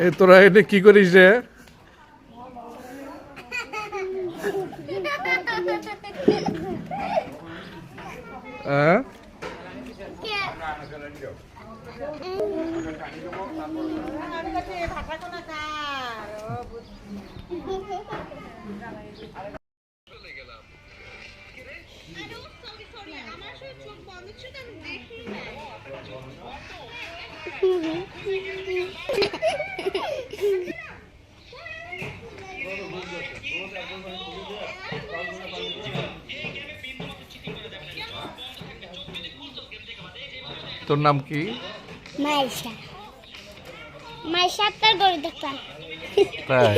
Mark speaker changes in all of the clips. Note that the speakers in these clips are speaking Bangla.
Speaker 1: এ তোরা এটা কি করিস রে? হ্যাঁ তোর নাম কি?
Speaker 2: মাইশা। মাইশা আক্তার গরু ডাক্তার।
Speaker 1: তাই?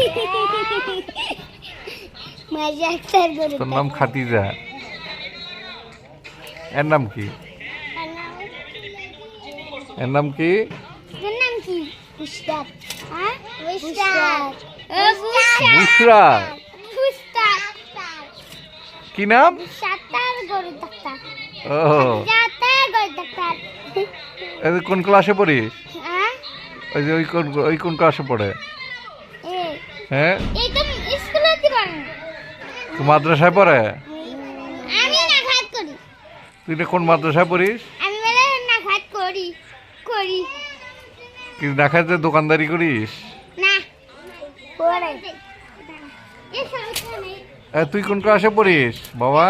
Speaker 2: মাইশা আক্তার গরু।
Speaker 1: তোর নাম খাদিজা। এর নাম কি? এর নাম কি?
Speaker 2: তোর নাম কি? বুশরাত। হ্যাঁ? বুশরাত।
Speaker 1: বুশরা।
Speaker 2: বুশরাত।
Speaker 1: কি নাম?
Speaker 2: সাতার গরু ডাক্তার।
Speaker 1: ও
Speaker 2: সাতার গরু ডাক্তার।
Speaker 1: এই কোন ক্লাসে পড়িস?
Speaker 2: হ্যাঁ?
Speaker 1: ওই যে ওই কোন ক্লাসে পড়ে? হ্যাঁ?
Speaker 2: এই তো স্কুলে দিবেন।
Speaker 1: তুই মাদ্রাসায় পড়ে?
Speaker 2: আমি না খাত করি।
Speaker 1: তুই কোন মাদ্রাসায় পড়িস?
Speaker 2: আমি বলে না খাত করি। করি।
Speaker 1: কি দেখাতে দোকানদারি করিস?
Speaker 2: না। পড়ে। এই সমস্যা নেই।
Speaker 1: তুই কোন ক্লাসে পড়িস বাবা?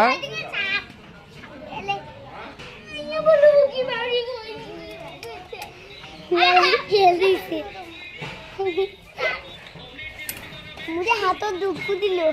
Speaker 2: मुझे हाथों दुख दिलो